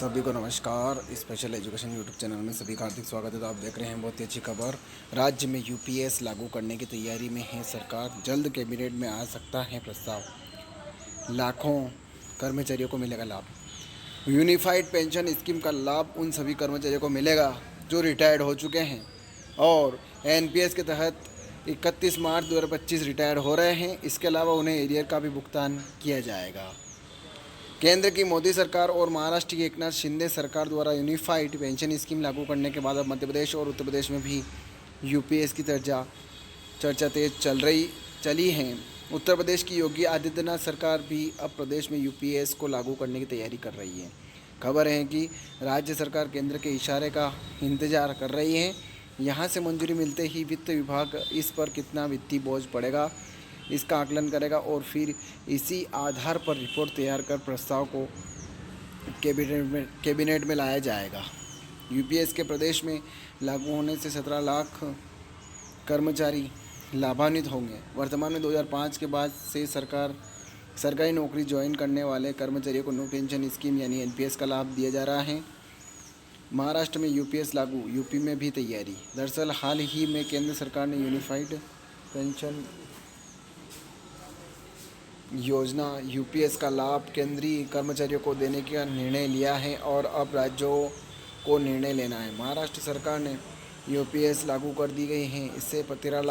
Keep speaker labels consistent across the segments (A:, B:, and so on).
A: सभी को नमस्कार। स्पेशल एजुकेशन यूट्यूब चैनल में सभी का हार्दिक स्वागत है। तो आप देख रहे हैं बहुत ही अच्छी खबर। राज्य में यूपीएस लागू करने की तैयारी में है सरकार। जल्द कैबिनेट में आ सकता है प्रस्ताव। लाखों कर्मचारियों को मिलेगा लाभ। यूनिफाइड पेंशन स्कीम का लाभ उन सभी कर्मचारियों को मिलेगा जो रिटायर्ड हो चुके हैं और एनपीएस के तहत 31 मार्च 2025 रिटायर्ड हो रहे हैं। इसके अलावा उन्हें एरियर का भी भुगतान किया जाएगा। केंद्र की मोदी सरकार और महाराष्ट्र की एकनाथ शिंदे सरकार द्वारा यूनिफाइड पेंशन स्कीम लागू करने के बाद अब मध्य प्रदेश और उत्तर प्रदेश में भी यूपीएस की चर्चा तेज चली है। उत्तर प्रदेश की योगी आदित्यनाथ सरकार भी अब प्रदेश में यूपीएस को लागू करने की तैयारी कर रही है। खबर है कि राज्य सरकार केंद्र के इशारे का इंतजार कर रही है। यहाँ से मंजूरी मिलते ही वित्त विभाग इस पर कितना वित्तीय बोझ पड़ेगा इसका आकलन करेगा और फिर इसी आधार पर रिपोर्ट तैयार कर प्रस्ताव को कैबिनेट में लाया जाएगा। यूपीएस के प्रदेश में लागू होने से 17 लाख कर्मचारी लाभान्वित होंगे। वर्तमान में 2005 के बाद से सरकारी नौकरी ज्वाइन करने वाले कर्मचारियों को न्यू पेंशन स्कीम यानी एनपीएस का लाभ दिया जा रहा है। महाराष्ट्र में यूपीएस लागू, यूपी में भी तैयारी। दरअसल हाल ही में केंद्र सरकार ने यूनिफाइड पेंशन योजना यूपीएस का लाभ केंद्रीय कर्मचारियों को देने का निर्णय लिया है और अब राज्यों को निर्णय लेना है। महाराष्ट्र सरकार ने यूपीएस लागू कर दी गई है। इससे 13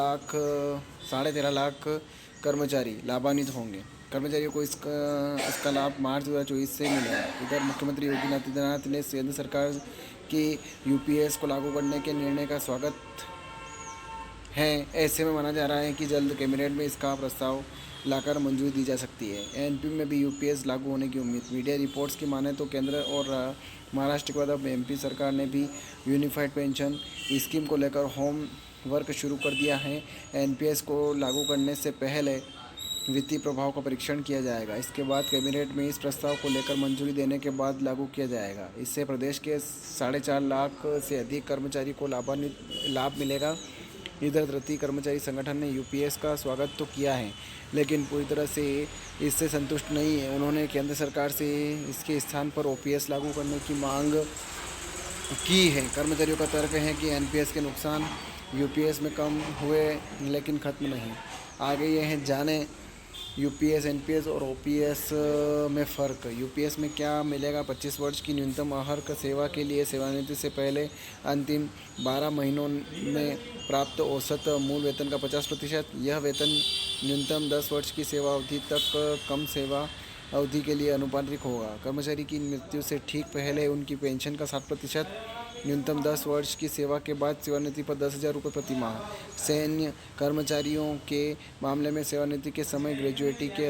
A: लाख कर्मचारी लाभान्वित होंगे। कर्मचारियों को इसका लाभ मार्च 2024 से मिलेगा। इधर मुख्यमंत्री योगी आदित्यनाथ ने केंद्र सरकार की यूपीएस को लागू करने के निर्णय का स्वागत है। ऐसे में माना जा रहा है कि जल्द कैबिनेट में इसका प्रस्ताव लाकर मंजूरी दी जा सकती है। एमपी में भी यूपीएस लागू होने की उम्मीद। मीडिया रिपोर्ट्स की माने तो केंद्र और महाराष्ट्र के बाद अब एमपी सरकार ने भी यूनिफाइड पेंशन स्कीम को लेकर होम वर्क शुरू कर दिया है। एनपीएस को लागू करने से पहले वित्तीय प्रभाव का परीक्षण किया जाएगा। इसके बाद कैबिनेट में इस प्रस्ताव को लेकर मंजूरी देने के बाद लागू किया जाएगा। इससे प्रदेश के 4.5 लाख से अधिक कर्मचारी को लाभ मिलेगा। इधर तृतीय कर्मचारी संगठन ने यूपीएस का स्वागत तो किया है लेकिन पूरी तरह से इससे संतुष्ट नहीं है। उन्होंने केंद्र सरकार से इसके स्थान पर ओपीएस लागू करने की मांग की है। कर्मचारियों का तर्क है कि एनपीएस के नुकसान यूपीएस में कम हुए लेकिन ख़त्म नहीं। आगे ये है जाने यूपीएस, एनपीएस और ओपीएस में फ़र्क। यूपीएस में क्या मिलेगा? 25 वर्ष की न्यूनतम अर्हता सेवा के लिए सेवानिवृत्ति से पहले अंतिम 12 महीनों में प्राप्त औसत मूल वेतन का 50%। यह वेतन न्यूनतम 10 वर्ष की सेवा अवधि तक कम सेवा अवधि के लिए अनुपातिक होगा। कर्मचारी की मृत्यु से ठीक पहले उनकी पेंशन का 60%। न्यूनतम 10 वर्ष की सेवा के बाद सेवानिवृत्ति पर 10,000 रुपये प्रति माह। सैन्य कर्मचारियों के मामले में सेवानिवृत्ति के समय ग्रेजुएटी के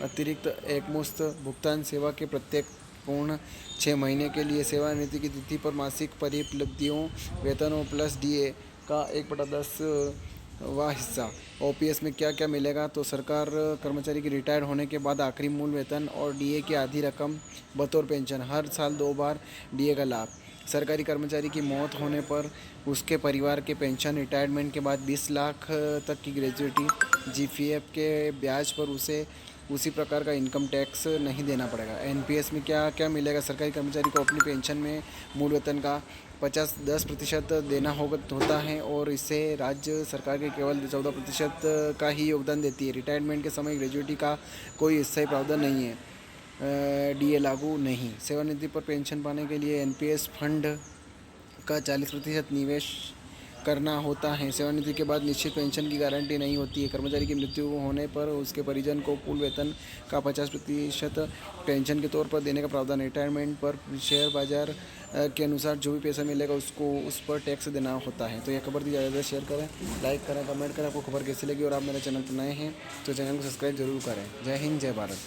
A: अतिरिक्त एकमुश्त भुगतान सेवा के प्रत्येक पूर्ण 6 महीने के लिए सेवानिवृत्ति की तिथि पर मासिक परिपलब्धियों वेतनों प्लस डीए का 1/10वां हिस्सा। ओपीएस में क्या क्या मिलेगा? तो सरकार कर्मचारी की रिटायर होने के बाद आखिरी मूल वेतन और डीए की आधी रकम बतौर पेंशन। हर साल 2 बार डीए का लाभ। सरकारी कर्मचारी की मौत होने पर उसके परिवार के पेंशन। रिटायरमेंट के बाद 20 लाख तक की ग्रेजुएटी। जीपीएफ के ब्याज पर उसे उसी प्रकार का इनकम टैक्स नहीं देना पड़ेगा। एनपीएस में क्या क्या मिलेगा? सरकारी कर्मचारी को अपनी पेंशन में मूल वेतन का 10% देना होता है और इससे राज्य सरकार के केवल 14% का ही योगदान देती है। रिटायरमेंट के समय ग्रेजुएटी का कोई स्थायी प्रावधान नहीं है। डीए लागू नहीं। सेवानिवृत्ति पर पेंशन पाने के लिए एनपीएस फंड का 40% निवेश करना होता है। सेवानिवृत्ति के बाद निश्चित पेंशन की गारंटी नहीं होती है। कर्मचारी की मृत्यु होने पर उसके परिजन को कुल वेतन का 50% पेंशन के तौर पर देने का प्रावधान। रिटायरमेंट पर शेयर बाजार के अनुसार जो भी पैसा मिलेगा उसको उस पर टैक्स देना होता है। तो यह खबर दी ज़्यादा शेयर करें, लाइक करें, कमेंट करें। आपको खबर कैसी लगी और आप मेरे चैनल पर नए हैं तो चैनल को सब्सक्राइब जरूर करें। जय हिंद, जय भारत।